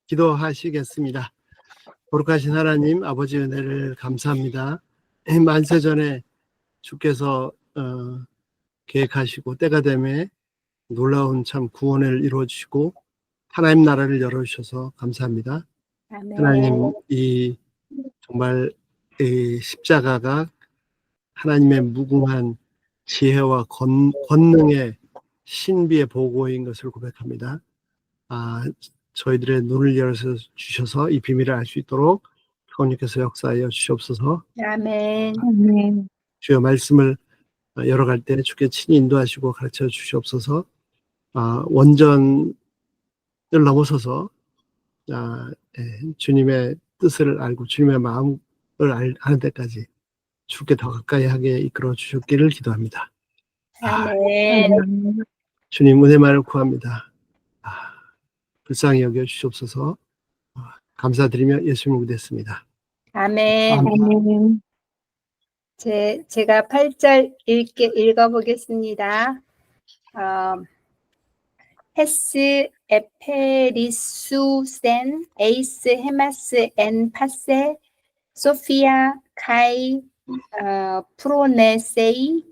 기도하시겠습니다. 거룩하신 하나님, 아버지 은혜를 감사합니다. 만세 전에 주께서 계획하시고 때가 되매 놀라운 참 구원을 이루어주시고 하나님 나라를 열어주셔서 감사합니다. 아멘. 하나님, 이 정말 이 십자가가 하나님의 무궁한 지혜와 권능의 신비의 보고인 것을 고백합니다. 저희들의 눈을 열어서 주셔서 이 비밀을 알 수 있도록 성령께서 역사하여 주시옵소서. 아멘. 아멘. 주여 말씀을 열어갈 때 주께 친히 인도하시고 가르쳐 주시옵소서. 원전을 넘어서서 주님의 뜻을 알고 주님의 마음을 아는 데까지 주께 더 가까이 하게 이끌어 주셨기를 기도합니다. 아멘. 주님 은혜만을 구합니다. 불쌍히 여겨 주시옵소서. 감사드리며 예수님 믿겠습니다. 아멘. 아멘. 제가 8절 읽어보겠습니다. 헤스 에페리수센 에이스 헤마스 엔 파세 소피아 카이 프로네세이.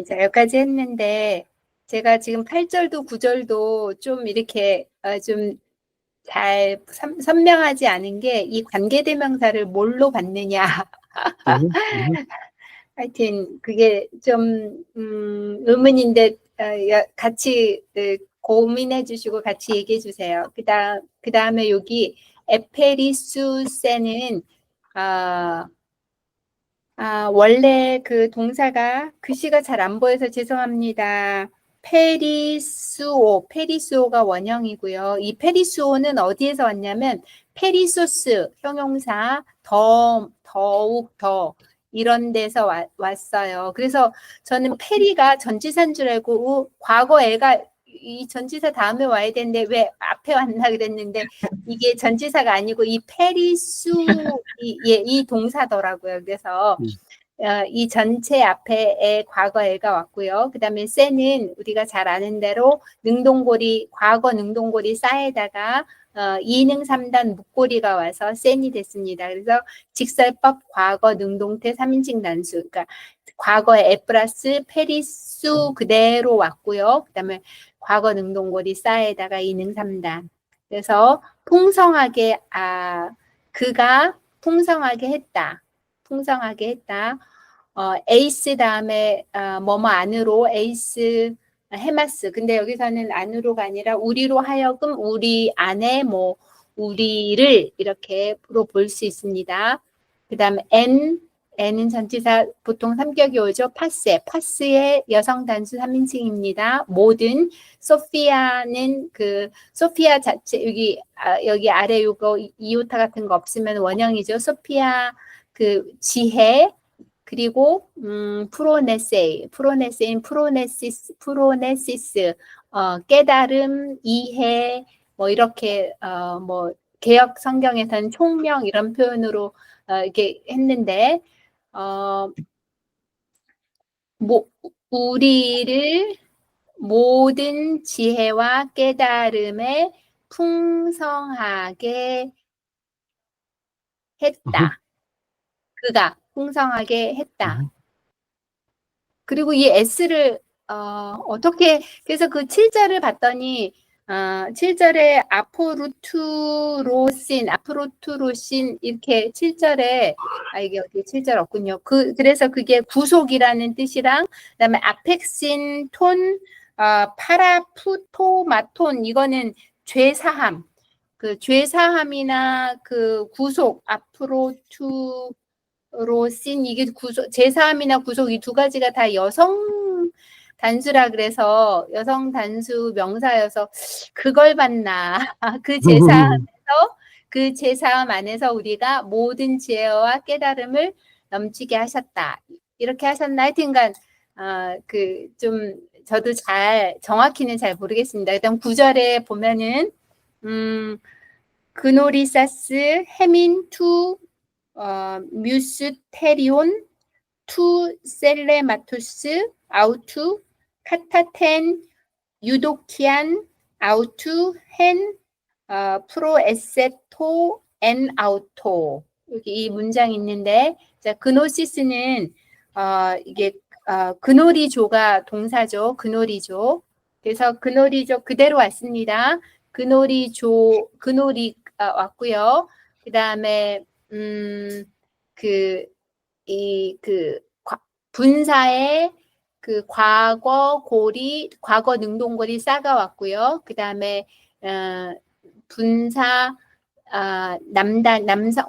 자, 여기까지 했는데 제가 지금 8절도 9절도 좀 이렇게 좀 잘 선명하지 않은 게 이 관계대명사를 뭘로 받느냐. 하여튼 그게 좀 의문인데 같이 고민해 주시고 같이 얘기해 주세요. 그다음에 여기 에페리수세는 원래 그 동사가 글씨가 잘 안 보여서 죄송합니다. 페리수오가 원형이고요. 이 페리수오는 어디에서 왔냐면 페리소스 형용사 더욱 더 이런 데서 왔어요. 그래서 저는 페리가 전치사인 줄 알고 과거 애가 이 전치사 다음에 와야 되는데 왜 앞에 왔나 그랬는데 이게 전치사가 아니고 이 이 동사더라고요. 그래서 이 전체 앞에 과거에가 왔고요. 그 다음에 세는 우리가 잘 아는 대로 과거 능동고리 싸에다가 2능 3단 묵고리가 와서 센이 됐습니다. 그래서 직설법 과거 능동태 3인칭 단수. 그러니까 과거에 에 플러스 페리수 그대로 왔고요. 그 다음에 과거 능동고리 싸에다가 2능 3단. 그래서 풍성하게, 그가 풍성하게 했다. 에이스 다음에 뭐뭐 안으로 에이스 헤마스. 근데 여기서는 안으로가 아니라 우리로 하여금 우리 안에 우리를 이렇게로 볼 수 있습니다. 그 다음에 N은 전치사 보통 3격이 오죠. 파스의 여성 단수 3인칭입니다. 모든 소피아는 소피아 자체 여기 아래 요거 이오타 같은 거 없으면 원형이죠. 소피아 지혜 그리고 프로네시스 깨달음 이해 이렇게 개역 성경에서는 총명 이런 표현으로 이렇게 했는데 우리를 모든 지혜와 깨달음에 풍성하게 했다. 그가 풍성하게 했다. 그리고 이 S를 어떻게 그래서 그 7절을 봤더니 7절에 아포루투로신 이렇게 7절에 이게 어디 7절 없군요. 그래서 그게 구속이라는 뜻이랑 그다음에 아펙신 톤 파라푸토마톤 이거는 죄사함. 그 죄사함이나 그 구속 아프로투로신 이게 죄사함이나 구속 이 두 가지가 다 여성 단수라 그래서 여성 단수 명사여서 그걸 봤나. 그 제사함 안에서 우리가 모든 지혜와 깨달음을 넘치게 하셨다. 이렇게 하셨나? 하여튼간 좀 저도 정확히는 잘 모르겠습니다. 일단 9절에 보면은 그노리사스 헤민 투 뮤스테리온 투 셀레마토스 아우투 카타텐 유도키안 아우투 헨 프로에세토 엔 아우토. 여기 이 문장이 있는데, 자, 그노시스는 이게 그노리조가 동사죠. 그노리조. 그래서 그노리조 그대로 왔습니다. 그노리 왔고요. 그 다음에 분사의 그 과거 고리, 과거 능동고리 싸가 왔고요. 그 다음에 분사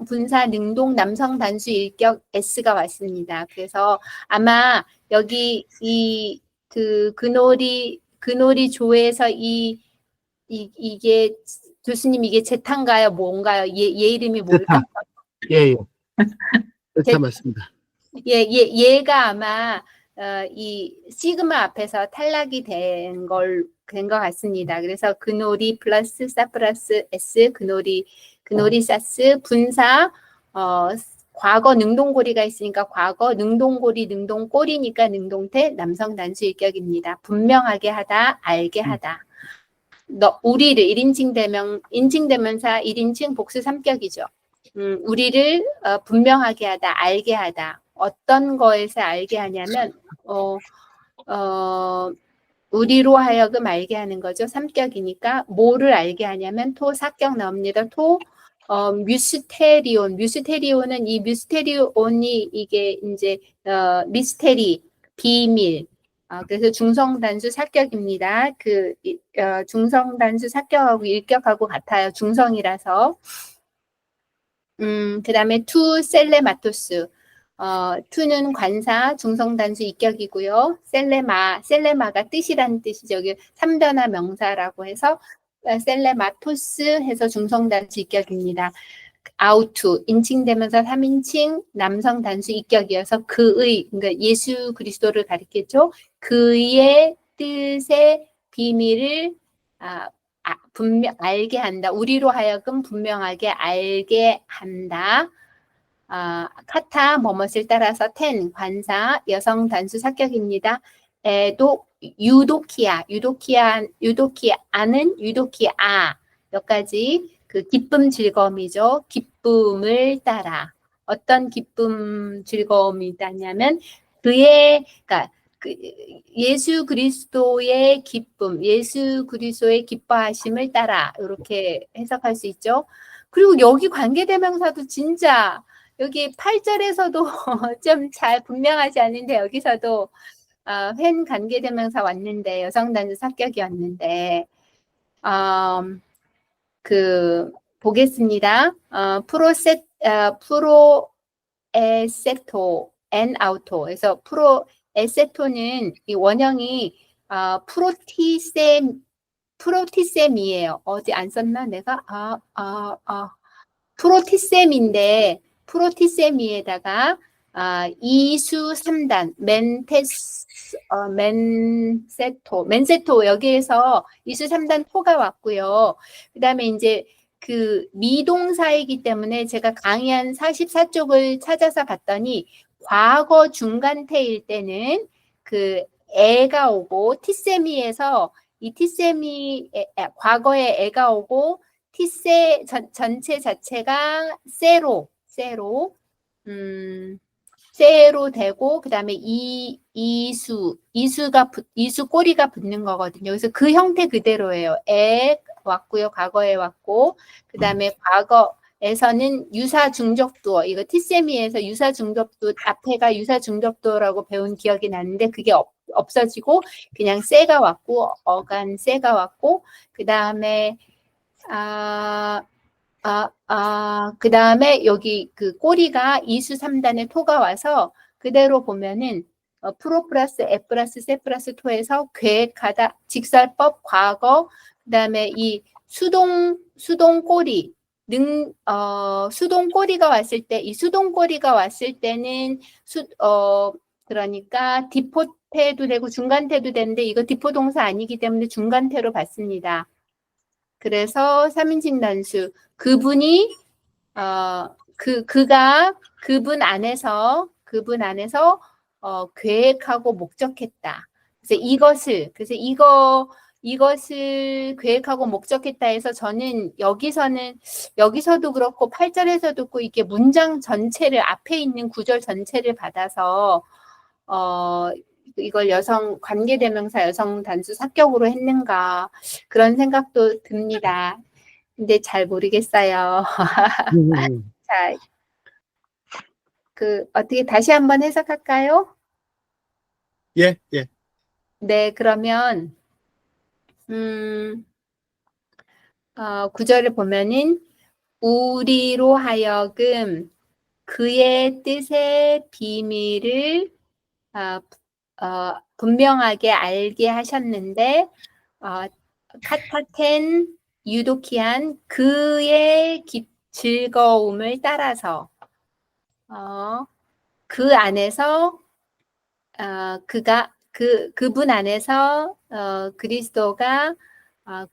분사 능동 남성 단수 일격 s가 왔습니다. 그래서 아마 여기 그놀이 조에서 이게 교수님 이게 제타인가요? 뭔가요? 얘 이름이 뭘까? 예. 제타 맞습니다. 얘가 아마 이 시그마 앞에서 탈락이 된 것 같습니다. 그래서 그놀이 플러스 사 플러스 s 그놀이 사스 분사 과거 능동고리가 있으니까 과거 능동고리 능동꼬리니까 능동태 남성 단수 일격입니다. 분명하게 하다, 알게 하다. 우리를 1인칭 인칭대명사 1인칭 복수 3격이죠. 우리를 분명하게 하다, 알게 하다. 어떤 거에서 알게 하냐면 우리로 하여금 알게 하는 거죠. 3격이니까 뭐를 알게 하냐면 토 4격 나옵니다. 토 뮤스테리온은 이 뮤스테리온이 이게 이제 미스테리, 비밀. 그래서 중성단수 사격입니다. 중성단수 사격하고 일격하고 같아요. 중성이라서. 그 다음에 투 셀레마토스. 투는 관사, 중성단수 입격이고요. 셀레마가 뜻이라는 뜻이죠. 여기 3변화 명사라고 해서 셀레마토스 해서 중성단수 입격입니다. 아우투, 인칭되면서 3인칭 남성 단수 입격이어서 그러니까 예수 그리스도를 가리켰죠. 그의 뜻의 비밀을 분명 알게 한다. 우리로 하여금 분명하게 알게 한다. 카타 뭐뭇을 따라서 텐 관사 여성 단수 사격입니다. 유도키아는 유도키아 몇 가지 그 기쁨 즐거움이죠. 기쁨을 따라 어떤 기쁨 즐거움이 있다냐면 그러니까 예수 그리스도의 기쁨, 예수 그리스도의 기뻐하심을 따라 이렇게 해석할 수 있죠. 그리고 여기 관계대명사도 진짜 여기 8절에서도 좀 잘 분명하지 않은데 여기서도 횡 관계대명사 왔는데 여성 단수 사격이었는데 보겠습니다. 프로에세토 엔 아우토. 그래서 프로에세토는 이 원형이 프로티셈이에요. 어디 안 썼나 내가? 프로티셈인데 프로티셈이에다가 이수 3단 맨세토 여기에서 이수 3단 토가 왔고요. 그 다음에 이제 그 미동사이기 때문에 제가 강의한 44쪽을 찾아서 봤더니 과거 중간태일 때는 그 애가 오고 티세미에서 이 티세미 과거에 애가 오고 티세 전체 자체가 세로 되고 그 다음에 이수 꼬리가 붙는 거거든요. 그래서 그 형태 그대로예요. 애 왔고요. 과거에 왔고 그 다음에 과거에서는 유사 중적도 이거 티세미에서 유사 중적도 앞에가 유사 중적도라고 배운 기억이 나는데 그게 없어지고 그냥 세가 왔고 어간 세가 왔고 그 다음에 그 다음에 여기 그 꼬리가 이수 3단의 토가 와서 그대로 보면은 프로 플러스 에 플러스 세 플러스 토에서 계획하다 직설법 과거 그 다음에 이 수동 꼬리 수동 꼬리가 왔을 때 이 수동 꼬리가 왔을 때는 그러니까 디포태도 되고 중간태도 되는데 이거 디포 동사 아니기 때문에 중간태로 봤습니다. 그래서 3인칭 단수 그분이 그분 안에서 계획하고 목적했다. 그래서 이거 이것을 계획하고 목적했다 해서 저는 여기서도 그렇고 8절에서도 그렇고 이게 문장 전체를 앞에 있는 구절 전체를 받아서 이걸 관계대명사 여성 단수 사격으로 했는가 그런 생각도 듭니다. 근데 잘 모르겠어요. 자, 어떻게 다시 한번 해석할까요? 예. 네, 그러면, 9절을 보면은, 우리로 하여금 그의 뜻의 비밀을 분명하게 알게 하셨는데, 카타텐 유도키한 그의 즐거움을 따라서, 그 안에서 그분 안에서 그리스도가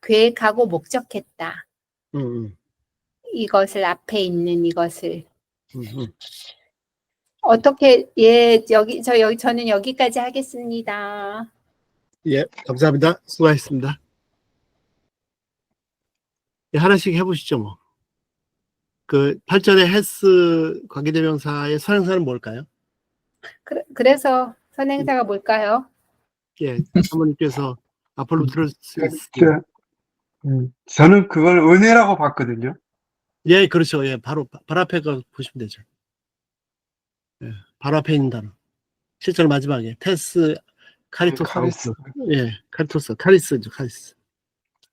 계획하고 목적했다. 이것을 앞에 있는 이것을 어떻게 저는 여기까지 하겠습니다. 예, 감사합니다. 수고하셨습니다. 예, 하나씩 해보시죠, 뭐. 그 8절의 헬스 관계대명사의 선행사는 뭘까요? 그래서 선행사가 뭘까요? 예, 사모님께서 아폴로 트로스스. 저는 그걸 은혜라고 봤거든요. 예, 그렇죠. 예, 바로 앞에 거 보시면 되죠. 예, 바로 앞에 있는 단어. 실절 마지막에 테스 카리토스. 카리스. 예, 카리스죠, 카리스.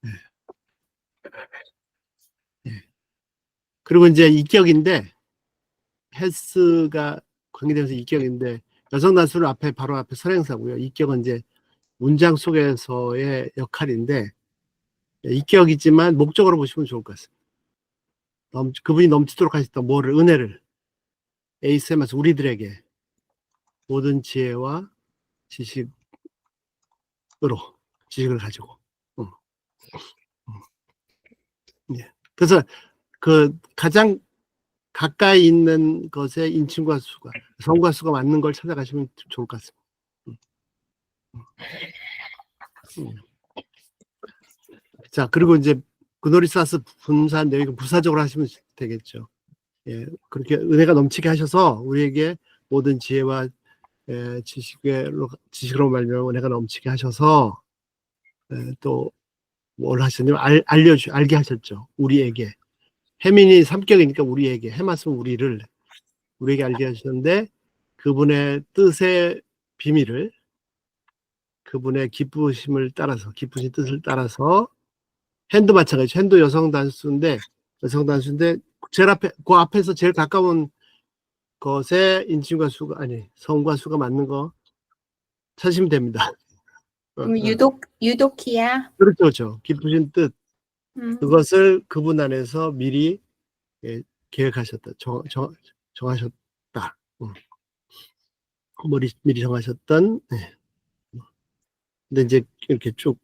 예. 예. 그리고 이제 이격인데 헬스가 관계되면서 이격인데 여성 단수를 바로 앞에 선행사고요. 이격은 이제 문장 속에서의 역할인데 이격이지만 목적으로 보시면 좋을 것 같습니다. 그분이 넘치도록 하셨던 은혜를 에이스에서 우리들에게 모든 지혜와 지식을 가지고. 예. 그래서 그 가장 가까이 있는 것에 인칭과 수가, 성과 수가 맞는 걸 찾아가시면 좋을 것 같습니다. 자, 그리고 이제 그노리사스 분사 내용 부사적으로 하시면 되겠죠. 예, 그렇게 은혜가 넘치게 하셔서 우리에게 모든 지혜와 지식으로 말미암아 은혜가 넘치게 하셔서 또 뭘 하셨냐면 알게 하셨죠. 우리에게. 해민이 3격이니까 우리에게, 해맞으면 우리에게 알게 하셨는데 그분의 뜻의 비밀을 그분의 기쁘신 뜻을 따라서 핸도 마찬가지죠. 핸도 여성 단수인데 제일 앞에서 제일 가까운 것에 인칭과 수가 성과 수가 맞는 거 찾으시면 됩니다. 유도키야. 그렇죠. 기쁘신 뜻. 그것을 그분 안에서 미리 계획하셨다. 정하셨다. 미리 정하셨던. 근데 이제 이렇게 쭉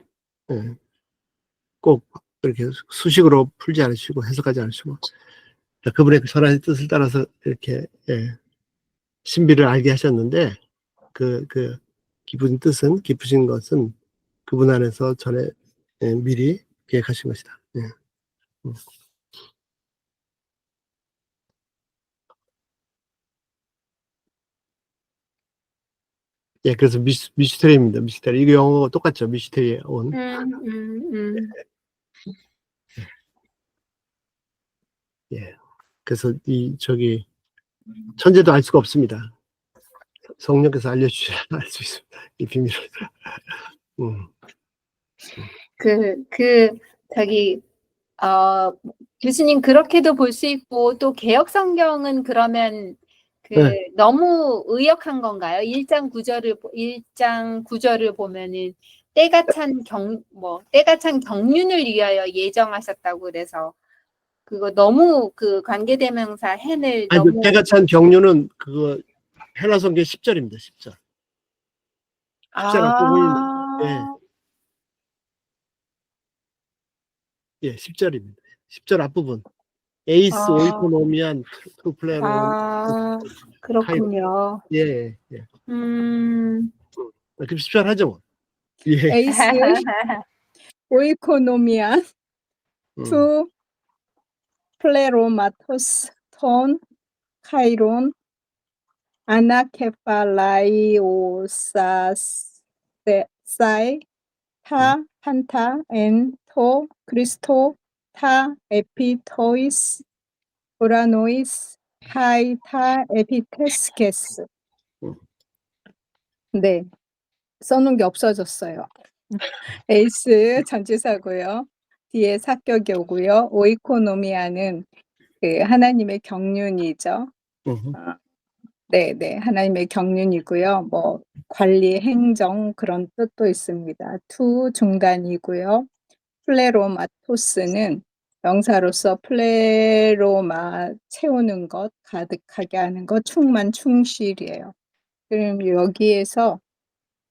꼭 이렇게 수식으로 풀지 않으시고 해석하지 않으시고 그분의 선한 뜻을 따라서 이렇게 신비를 알게 하셨는데 그 기쁘신 것은 그분 안에서 전에 미리 계획하신 것이다. 예, 그래서 미스테리입니다. 미스테리. 이거 영어 똑같죠. 미스테리에 온. 예. 그래서 천재도 알 수가 없습니다. 성령께서 알려주셔야 알 수 있습니다. 이 비밀을. 교수님 그렇게도 볼 수 있고 또 개역 성경은 그러면 너무 의역한 건가요? 1장 9절을 보면은 때가 찬 경륜을 위하여 예정하셨다고 그래서 그거 너무 관계대명사 hen을 너무 때가 찬 경륜은 그거 헬라 성경 10절입니다. 10절. 10절 앞부분인데. 예, 10절입니다. 10절 앞부분. 에이스 오이코노미안 투플레로. 그렇군요. 예. 그럼 10절 하죠. 뭐. 예. 에이스 오이코노미안, 음, 투 플레로마토스, 톤, 카이론, 아나케팔라이오사사이, 타, 판타, 엔, 토, 크리스토, 타, 에피토이스, 우라노이스, 카이, 타, 에피테스케스. 음. 네, 써놓은 게 없어졌어요. 에이스 전치사고요. 뒤에 사격이 오고요. 오이코노미아는 그 하나님의 경륜이죠. 음. 네, 네, 하나님의 경륜이고요. 뭐 관리, 행정 그런 뜻도 있습니다. 투 중단이고요. 플레로마토스는 명사로서 플레로마 채우는 것, 가득하게 하는 것, 충만, 충실이에요. 그럼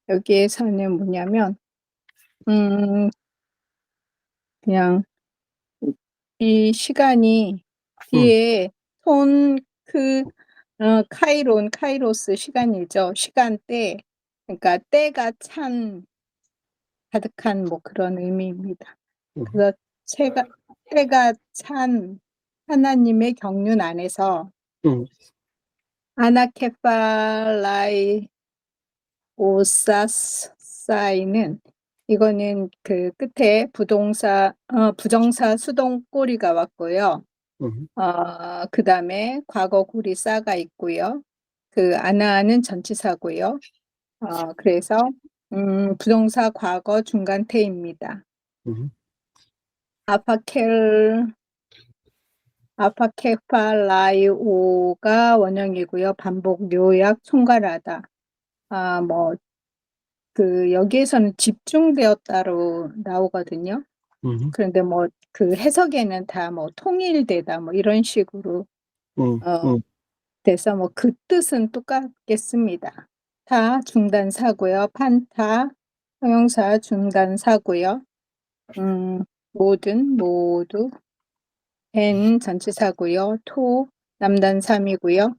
여기에서는 뭐냐면 그냥 이 시간이 뒤에 카이로스 시간이죠. 시간대, 그러니까 때가 찬, 가득한 뭐 그런 의미입니다. 그래서 때가 찬 하나님의 경륜 안에서 음. 아나케팔라이 오사사이는 이거는 그 끝에 부정사 수동 꼬리가 왔고요. 음. 그 다음에 과거 구리 싸가 있고요. 그 아나는 전치사고요. 그래서 부정사 과거 중간태입니다. 음. 아파케팔라이오가 원형이고요. 반복, 요약, 총괄하다. 여기에서는 집중되었다로 나오거든요. 그런데 뭐 그 해석에는 다 뭐 통일되다 뭐 이런 식으로 음. 음. 돼서 뭐 그 뜻은 똑같겠습니다. 타 중단사고요. 판타 형용사 중단사고요. 모두 엔 전치사고요. 토 남단삼이고요.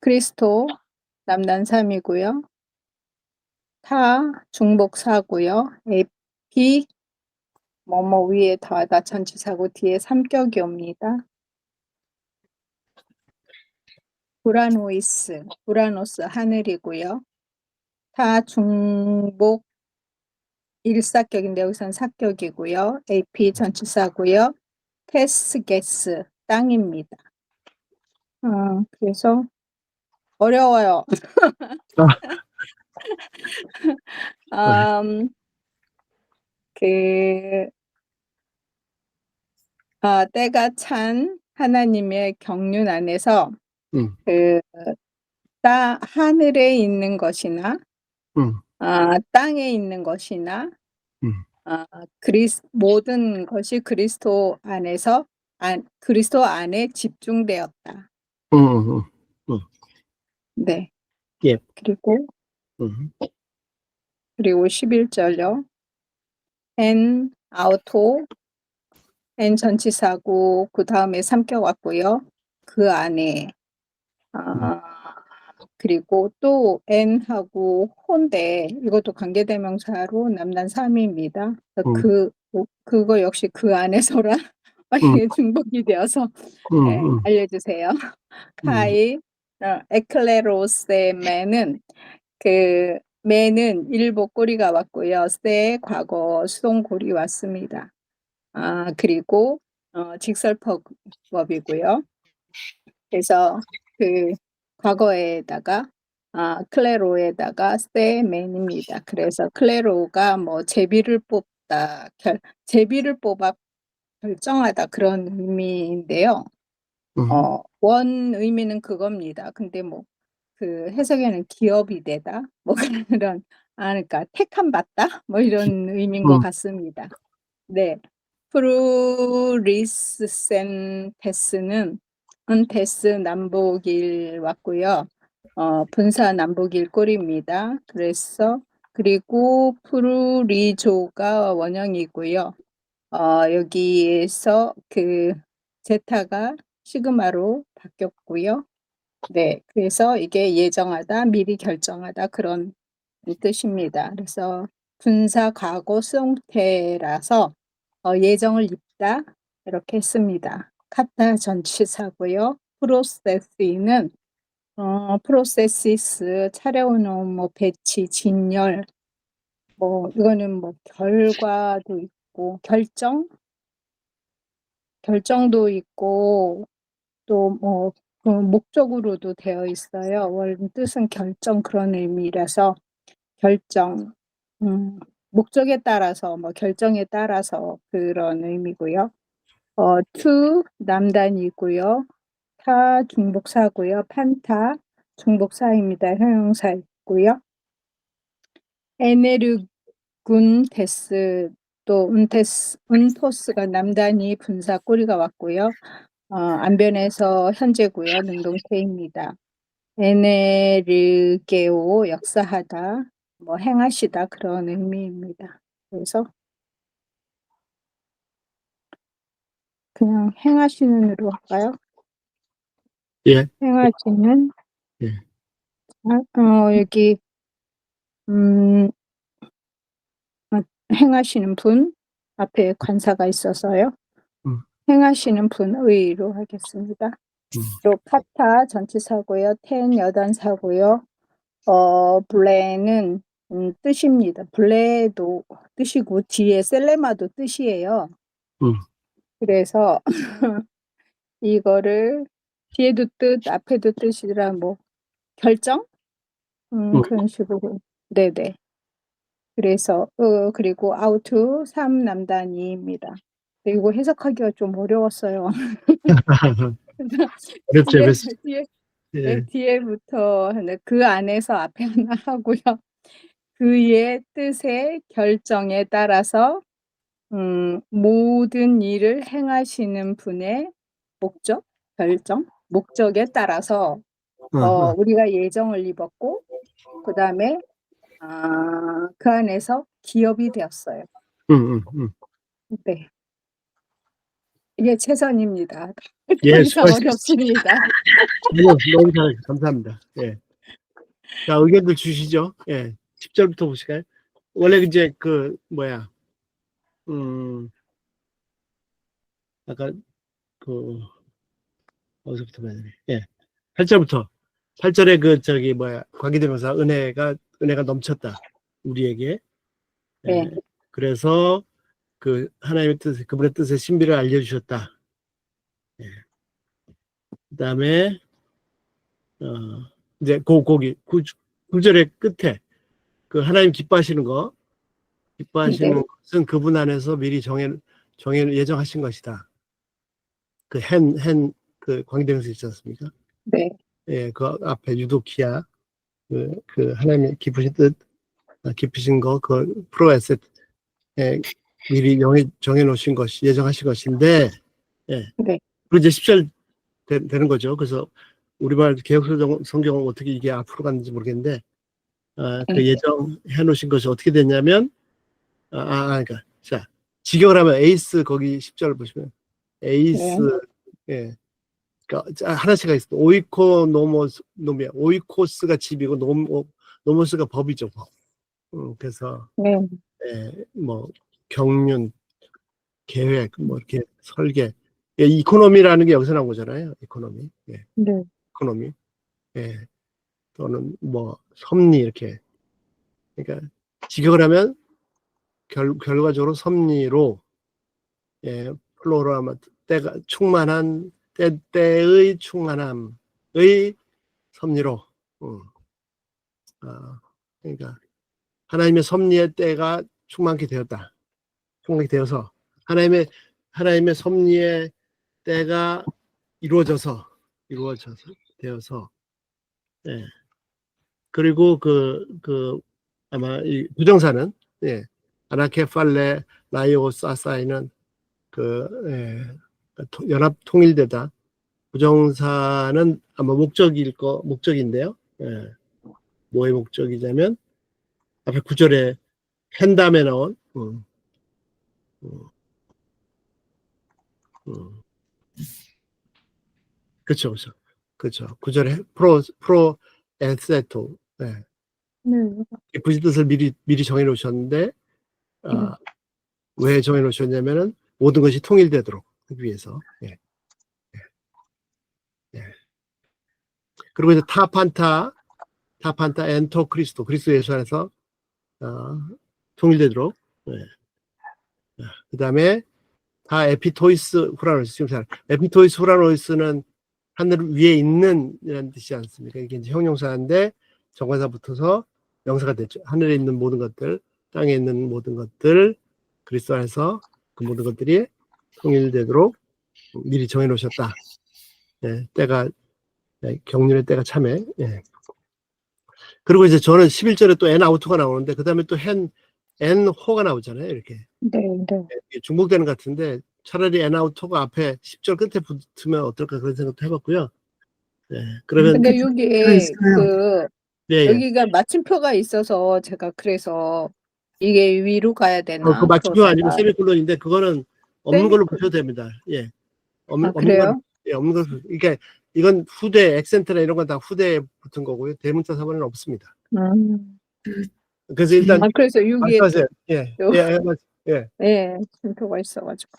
크리스토 남단삼이고요. 타 중복사고요. 에피 뭐뭐 위에 더하다 전치사고 뒤에 삼격이 옵니다. 우라노스 하늘이고요. 타 중복 일사격인데 여기선 사격이고요. AP 전치사고요. 테스게스 땅입니다. 그래서 어려워요. 아, 음, 때가 찬 하나님의 경륜 안에서 음. 그 하늘에 있는 것이나 음. 땅에 있는 것이나 음. 모든 것이 그리스도 안에 집중되었다. 음. 음. 네. 예. 그리고 음. 11절요. 엔 전치사고 그 다음에 삼격 왔고요. 그 안에 그리고 또 n하고 혼데 이것도 관계대명사로 남단삼입니다. 그거 역시 그 안에서라 음. 이게 중복이 되어서 음. 알려주세요. 음. 카이 에클레로스의 매는 일복 꼬리가 왔고요. 세 과거 수동골이 왔습니다. 그리고 직설법이고요. 그래서 그 과거에다가 클레로에다가 세맨입니다. 그래서 클레로가 뭐 제비를 뽑아 결정하다 그런 의미인데요. 원 의미는 그겁니다. 근데 뭐 그 해석에는 기업이 되다 뭐 그런 그러니까 택함 받다 뭐 이런 의미인 것 같습니다. 네. 프루리스센테스는 테스 남북일 왔고요. 분사 남북일 꼴입니다. 그리고 프루리조가 원형이고요. 여기에서 그 제타가 시그마로 바뀌었고요. 네, 그래서 이게 예정하다, 미리 결정하다 그런 뜻입니다. 그래서 분사 과거 수동태라서 예정을 입다 이렇게 했습니다. 카타 전치사고요. 프로세스는 프로세시스 차려놓은 뭐 배치, 진열 뭐 이거는 뭐 결과도 있고 결정도 있고 또 뭐 그 목적으로도 되어 있어요. 원래 뜻은 결정 그런 의미라서 결정 목적에 따라서 뭐 결정에 따라서 그런 의미고요. to 남단이고요. 타 중복사고요. 판타 중복사입니다. 형용사 있고요. 에네르군 데스 또 운토스가 남단이 분사 꼬리가 왔고요. 안변에서 현재고요. 능동태입니다. 에네르게오 역사하다 뭐 행하시다 그런 의미입니다. 그래서 그냥 행하시는으로 할까요? 예. 행하시는 예. 여기 행하시는 분 앞에 관사가 있어서요. 음. 행하시는 분의로 하겠습니다. 또 카타 전치사고요. 텐 여단사고요. 블레는 뜻입니다. 블레도 뜻이고 뒤에 셀레마도 뜻이에요. 그래서 이거를 뒤에도 뜻, 앞에도 뜻이라 뭐 결정? 그런 식으로. 네네. 그래서 그리고 아우투 3남단이입니다. 이거 해석하기가 좀 어려웠어요. 어렵죠, 그래서. 예. 뒤에부터 그 안에서 앞에 하나 하고요. 그의 뜻의 결정에 따라서 모든 일을 행하시는 분의 목적, 결정, 목적에 따라서 우리가 예정을 입었고 그 다음에 그 안에서 기업이 되었어요. 네. 이게 최선입니다. 예, 더 이상 수고하셨습니다. 어렵습니다. 너무 잘하셨어요. 감사합니다. 예. 자, 의견들 주시죠. 예. 10절부터 보실까요? 원래 이제 아까 어디서부터 봐야 되나? 예. 8절부터. 8절에 관계대명사 은혜가 넘쳤다. 우리에게. 예. 네. 그래서 하나님의 뜻, 그분의 뜻의 신비를 알려주셨다. 예. 그 다음에, 이제 거기 9절의 끝에 하나님 기뻐하시는 네. 것은 그분 안에서 미리 예정하신 것이다. 관계대명사 있지 않습니까? 네. 예, 그 앞에 유도키아, 하나님의 깊으신 거, 프로에셋, 미리 정해놓으신 것이, 예정하신 것인데, 예. 네. 그리고 이제 10절 되는 거죠. 그래서 우리말 개혁성경은 어떻게 이게 앞으로 갔는지 모르겠는데, 예정해 놓으신 것이 어떻게 됐냐면, 그러니까, 자, 직역을 하면 에이스, 거기 10절 보시면, 에이스, 예. 그러니까 하나씩 있어. 오이코노미아, 오이코스가 집이고 노모스가 법이죠. 법. 그래서 뭐 경륜, 계획, 뭐 이렇게 설계. 예, 이코노미라는 게 여기서 나온 거잖아요. 이코노미. 예. 네. 이코노미. 예. 또는 뭐 섭리 이렇게. 그러니까 직역을 하면 결과적으로 섭리로 플로라마 때가 충만한 때의 충만함의 섭리로. 그러니까 하나님의 섭리의 때가 충만케 되었다. 충만케 되어서 하나님의 섭리의 때가 이루어져서 되어서 예. 그리고 아마 이 부정사는 아나케팔레 라이오사사이는 연합 통일되다. 부정사는 아마 목적인데요. 예. 뭐의 목적이냐면 앞에 9절에 팬담에 나온 그렇죠. 9절에 프로 에세토 네. 깊으신 뜻을 미리 정해 놓으셨는데, 왜 정해 놓으셨냐면은 모든 것이 통일되도록 하기 위해서. 예. 예. 그리고 이제 타판타 엔토 그리스도 예수 안에서 통일되도록. 예. 그 다음에 다 에피토이스 후라노이스. 지금 잘 에피토이스 후라노이스는 하늘 위에 있는 이라는 뜻이지 않습니까? 이게 이제 형용사인데 정관사 붙어서 명사가 됐죠. 하늘에 있는 모든 것들, 땅에 있는 모든 것들, 그리스도 안에서 그 모든 것들이 통일되도록 미리 정해 놓으셨다. 예, 때가, 경륜의 때가 참에. 예. 그리고 이제 저는 11절에 또 엔아우토가 나오는데, 그 다음에 또 엔호가 나오잖아요. 이렇게. 네, 네. 이게 중복되는 것 같은데, 차라리 엔아우토가 앞에 10절 끝에 붙으면 어떨까 그런 생각도 해봤고요. 예, 그러면. 근데 여기에 예, 예. 여기가 마침표가 있어서 제가 그래서 이게 위로 가야 되나? 그 마침표 아니고 그러다가. 세미콜론인데, 그거는 없는 걸로 보셔도 됩니다. 예. 없는 그래요? 예, 없는 걸, 그러니까 이건 후대, 액센트나 이런 건 다 후대에 붙은 거고요. 대문자 사본은 없습니다. 그래서 일단, 그래서 여기에 말씀하세요. 예, 또- 예, 네, 침표가 있어가지고.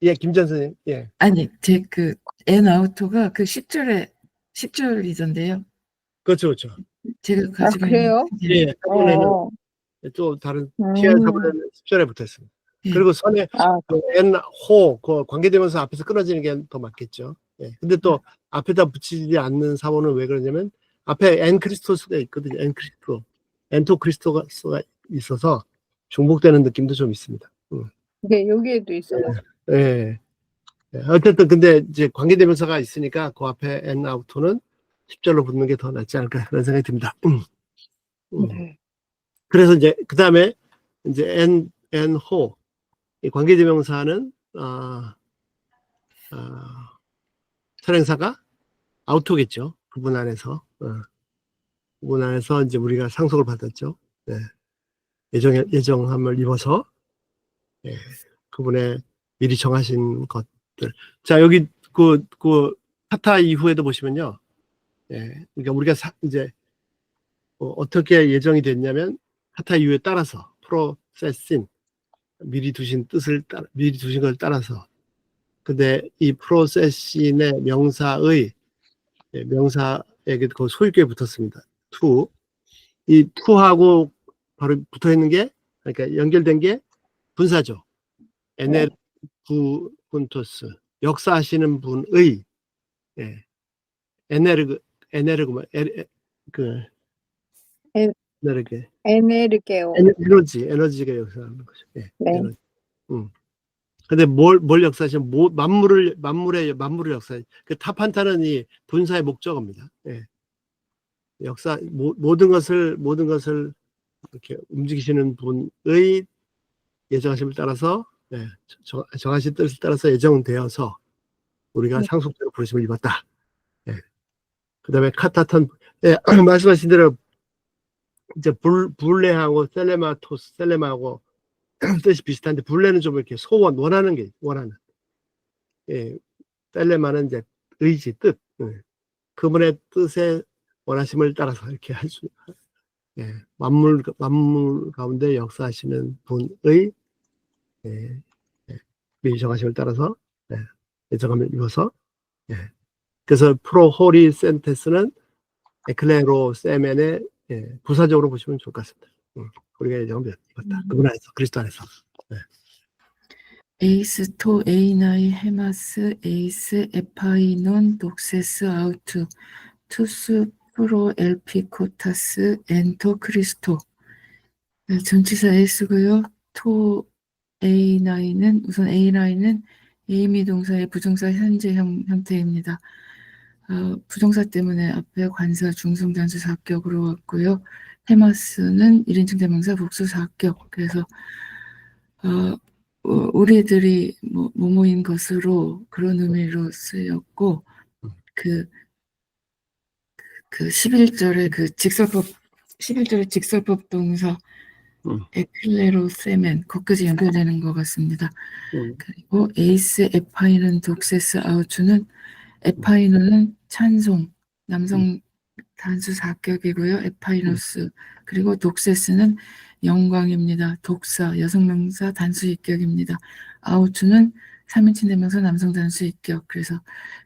예, 김전 선생님, 예. 아니, 엔아우토가 그 10절이던데요. 그렇죠, 그렇죠. 제가 가지고 그래요? 있는. 예, 사본에는 어, 또 다른, TR 사본에는 10절에 붙어 있습니다. 예. 그리고 선에, 아, 엔호, 그 관계되면서 앞에서 끊어지는 게 더 맞겠죠. 예. 근데 또 앞에다 붙이지 않는 사본은 왜 그러냐면, 앞에 엔크리스토스가 있거든요. 엔토크리스토가 있어서 중복되는 느낌도 좀 있습니다. 네, 여기에도 있어가지고. 예. 예. 어쨌든 근데 이제 관계대명사가 있으니까 그 앞에 엔아우토는 10절로 붙는 게 더 낫지 않을까 그런 생각이 듭니다. 네. 그래서 이제 그 다음에 이제 엔호 이 관계대명사는 선행사가 아우토겠죠. 그분 안에서 그분 안에서 이제 우리가 상속을 받았죠. 네. 예정함을 입어서 예. 그분의 미리 정하신 것들. 자, 여기 그 타타 이후에도 보시면요. 예. 그러니까 우리가 이제 어떻게 예정이 됐냐면 타타 이후에 따라서 프로세싱 미리 두신 걸 따라서. 근데 이 프로세싱의 명사에게 그 소유격이 붙었습니다. 이 투하고 바로 붙어 있는 게 그러니까 연결된 게 분사죠. 에네르 군토스 역사하시는 분의 에네르그 에네르게오. 에너지가 역사하는 거죠. 예, 네. 에너지. 근데 뭘 역사하시면 만물의 역사. 그 타판타는 이 분사의 목적어입니다. 예. 역사 모든 것을 이렇게 움직이시는 분의 예정하심을 따라서 정하신 뜻을 따라서 예정되어서 우리가 상속대로 부르심을 입었다. 예. 그다음에 카타탄 말씀하신 대로 이제 불레하고 셀레마하고 뜻이 비슷한데 불레는 좀 이렇게 원하는 예. 셀레마는 이제 의지 뜻 그분의 뜻에 원하심을 따라서 이렇게 할 수 만물 가운데 역사하시는 분의 미리 정하심을 따라서 예정함을 입어서 그래서 프로호리 센테스는 에클레로 세멘의 부사적으로 보시면 좋을 것 같습니다. 우리가 예정함을 입었다. 그분 안에서 그리스도 안에서. 에이스 토 에이나이 헤마스 에이스 에파이논 녹세스 아우투 투스 프로 엘피코타스 엔토 크리스토. 전치사 에이스고요. 토 에이나이는 우선 에이나이는 에이미 동사의 부정사 현재 형태입니다. 부정사 때문에 앞에 관사 중성단수 합격으로 왔고요. 헤마스는 1인칭 대명사 복수사 합격. 그래서 우리들이 모모인 것으로 그런 의미로 쓰였고 그 11절의 그 11절의 직설법 동사 에클레로 세멘 거기까지 연결되는 것 같습니다. 그리고 에이스 에파이는 독세스 아우추는 에파이노는 찬송 남성 단수 사격이고요. 에파이노스 그리고 독세스는 영광입니다. 독사 여성명사 단수 입격입니다. 아우투는 3인칭 대명사 남성 단수 입격. 그래서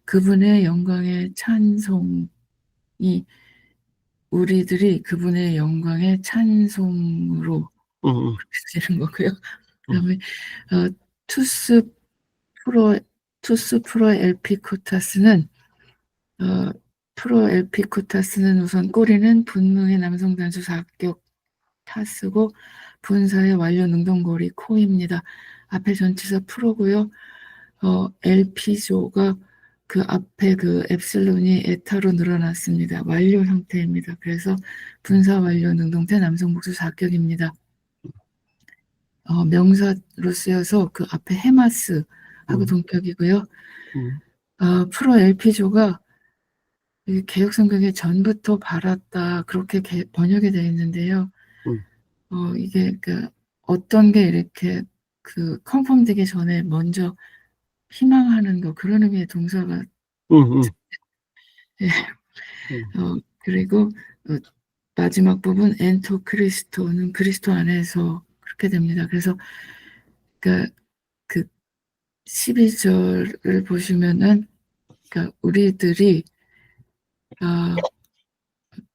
그분의 영광의 찬송이 우리들이 그분의 영광의 찬송으로 그렇게 되는 거고요. 그다음에 투스 프로 엘피코타스는 프로 엘피코타스는 우선 꼬리는 분무의 남성 단수 사격 타스고 분사의 완료 능동고리 코입니다. 앞에 전치사 프로고요. 엘피조가 그 앞에 그 엡실론이 에타로 늘어났습니다. 완료 형태입니다. 그래서 분사 완료 능동태 남성 복수 사격입니다. 명사로 쓰여서 그 앞에 헤마스하고 동격이고요. 프로 엘피조가 개역 성경에 전부터 바랐다 그렇게 번역이 되어 있는데요. 이게 그 어떤 게 이렇게 그 컨펌되기 전에 먼저 희망하는 거 그런 의미의 동사가 예. 그리고 마지막 부분 엔토 크리스토는 그리스도 안에서 그렇게 됩니다. 그래서 그러니까 그 12절을 보시면은 그러니까 우리들이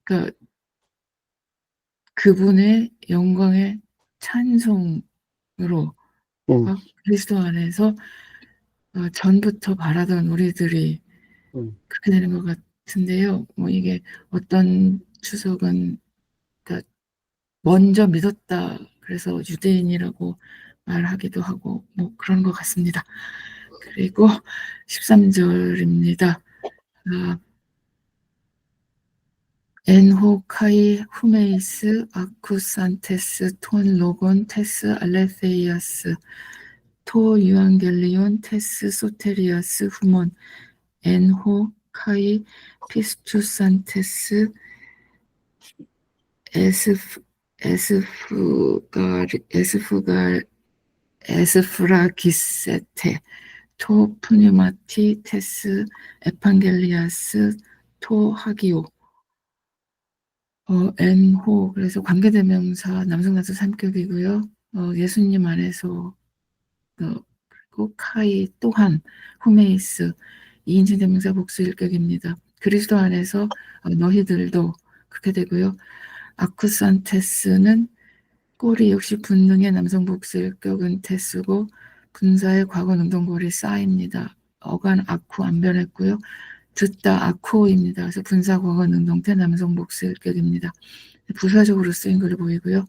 그러니까 그분의 영광의 찬송으로 그리스도 안에서 전부터 바라던 우리들이 그렇게 되는 것 같은데요. 뭐 이게 어떤 주석은 그러니까 먼저 믿었다 그래서 유대인이라고 말하기도 하고 뭐 그런 것 같습니다. 그리고 13절입니다. 엔호 카이 후메이스 아쿠산테스 톤 로곤 테스 알레세이아스 토 유앙겔리온 테스 소테리아스 후몬 엔호 카이 피스투산테스 에스프라기세테 토 푸뉴마티 테스 에판겔리아스 토 하기오 엔호 그래서 관계대명사 남성단수 3격이고요. 예수님 안에서 그리고 카이 또한 후메이스 2인칭 대명사 복수 1격입니다. 그리스도 안에서 너희들도 그렇게 되고요. 아쿠산테스는 꼬리 역시 분능의 남성 복수 1격은 테스고 분사의 과거 능동고리 쌓입니다. 어간 아쿠 안 변했고요. 듣다 아코입니다. 그래서 분사 과거 능동태 남성 복수 1격입니다. 부사적으로 쓰인 걸로 보이고요.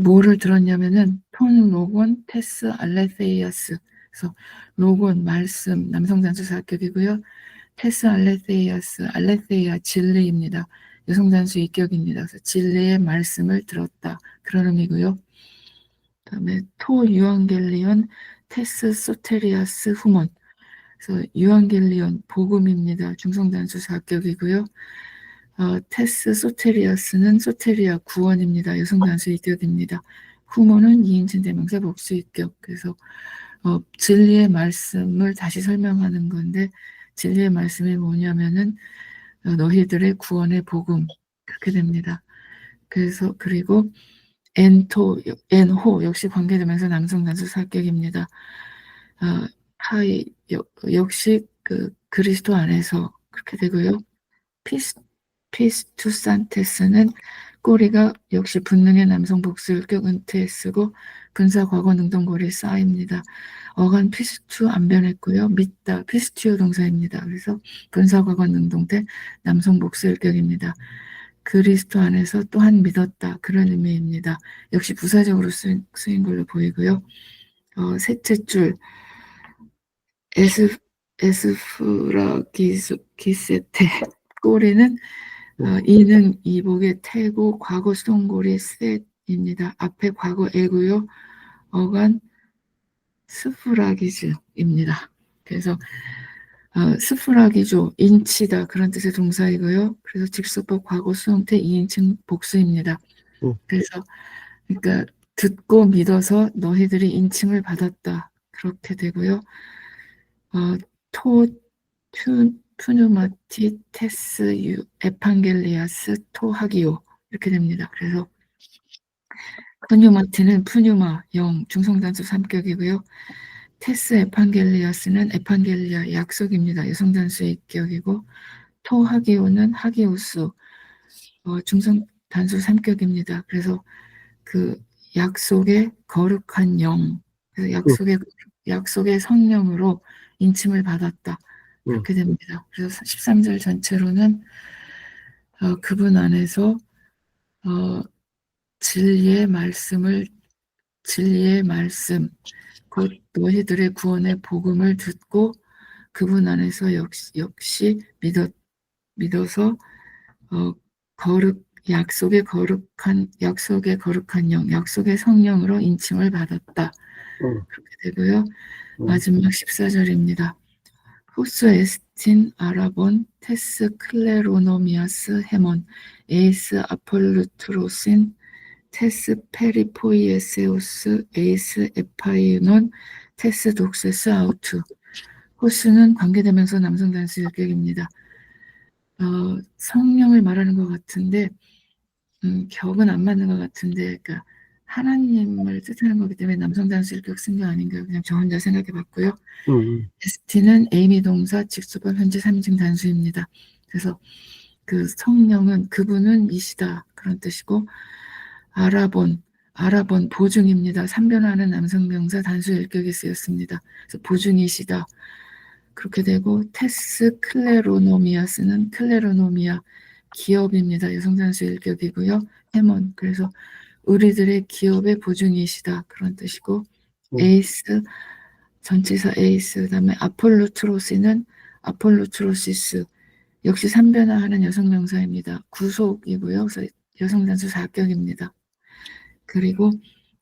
뭐를 들었냐면은 톤 로곤 테스 알레세이아스 그래서 로곤 말씀 남성 단수 4격이고요. 테스 알레세이아스 알레세이아 진리입니다. 여성 단수 2격입니다. 그래서 진리의 말씀을 들었다 그런 의미고요. 그다음에 토 유앙겔리온 테스 소테리아스 후몬 그래서 유앙겔리온 복음입니다. 중성 단수 4격이고요. 테스 소테리아스는 소테리아 구원입니다. 여성 단수 2격입니다. 후몬은 2인칭 대명사 복수 2격. 그래서 진리의 말씀을 다시 설명하는 건데 진리의 말씀이 뭐냐면은 너희들의 구원의 복음 그렇게 됩니다. 그래서 그리고 엔호 역시 관계되면서 남성 단수 4격입니다. 하이 역시 그 그리스도 안에서 그렇게 되고요. 피스투산테스는 꼬리가 역시 분능의 남성 복수 1격 은퇴에 쓰고 분사 과거 능동고리 쌓입니다. 어간 피스투 안 변했고요. 믿다 피스투어 동사입니다. 그래서 분사 과거 능동태 남성 복수 1격입니다. 그리스도 안에서 또한 믿었다 그런 의미입니다. 역시 부사적으로 쓰인 걸로 보이고요. 셋째 줄 에스프라기세테 꼬리는 이는 이복의 태고 과거 수동고리 셋입니다. 앞에 과거 애고요. 어간 스프라기즈입니다. 그래서 스프라기조 인치다 그런 뜻의 동사이고요. 그래서 직설법 과거 수동태 2인칭 복수입니다. 그래서 그러니까 듣고 믿어서 너희들이 인칭을 받았다 그렇게 되고요. 푸뉴마티 테스 유 에판겔리아스 토 하기오 이렇게 됩니다. 그래서 푸뉴마티는 푸뉴마 영 중성단수 3격이고요. 테스 에판겔리아스는 에판겔리아 약속입니다. 여성단수의 격이고 토 하기오는 하기오수 중성단수 3격입니다. 그래서 그 약속의 거룩한 영, 그래서 약속의 성령으로 인침을 받았다. 그렇게 됩니다. 그래서 13절 전체로는 그분 안에서 진리의 말씀, 곧 너희들의 구원의 복음을 듣고 그분 안에서 역시 믿어서 약속의 거룩한 영, 약속의 성령으로 인침을 받았다. 그렇게 되고요. 마지막 14절입니다. 호스 에스틴 아라본 테스 클레로노미아스 헤몬 에이스 아폴루트로신 테스 페리포이에세우스 에이스 에파이논 테스 독세스 아우투. 호스는 관계대명사 남성단수 일격입니다. 성령을 말하는 것 같은데 격은 안 맞는 것 같은데 그러니까 하나님을 뜻하는 거기 때문에 남성단수 일격 쓴 게 아닌가 그냥 저 혼자 생각해 봤고요. 에스티는 에이미 동사 직수법 현재 3인칭 단수입니다. 그래서 그 성령은 그분은 이시다 그런 뜻이고 아라본 보증입니다. 삼변화하는 남성명사 단수 일격이 쓰였습니다. 그래서 보증이시다 그렇게 되고 테스 클레로노미아스는 클레로노미아 기업입니다. 여성단수 일격이고요. 헤몬 그래서 우리들의 기업의 보증이시다 그런 뜻이고 에이스 전치사 에이스 그다음에 아폴루트로시는 아폴루트로시스 역시 삼변화하는 여성명사입니다. 구속이고요. 그래서 여성단수 4격입니다. 그리고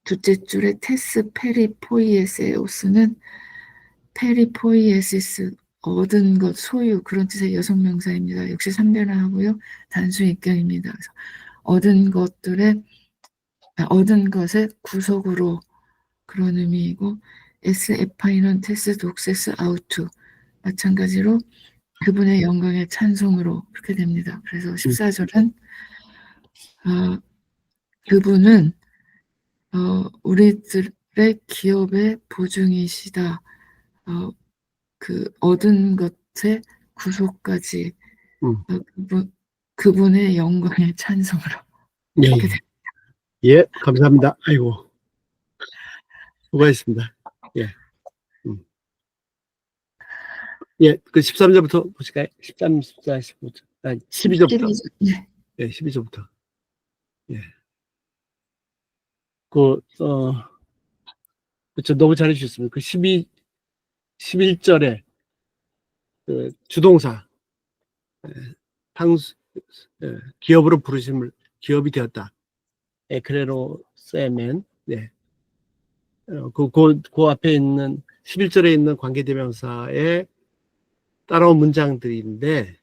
둘째 줄에 테스 페리포이에세오스는 페리포이에시스 얻은 것, 소유 그런 뜻의 여성명사입니다. 역시 삼변화하고요. 단수 입격입니다. 그래서 얻은 것의 구속으로 그런 의미이고 에스 에파이논 테스 독세스 아우투 마찬가지로 그분의 영광의 찬송으로 그렇게 됩니다. 그래서 14절은 그분은 우리들의 기업의 보증이시다. 그 얻은 것의 구속까지 그분의 영광의 찬송으로 예, 이렇게 됩니다. 예, 감사합니다. 아이고, 수고하셨습니다. 예. 예, 그 13절부터 보실까요? 13, 14, 15절. 12절부터. 예. 예, 12절부터. 예. 그쵸, 너무 잘해주셨습니다. 그 11절에 그 주동사, 기업으로 부르심을, 기업이 되었다. 에크레로 세멘, 네. 그 앞에 있는 11절에 있는 관계대명사에 따라온 문장들인데,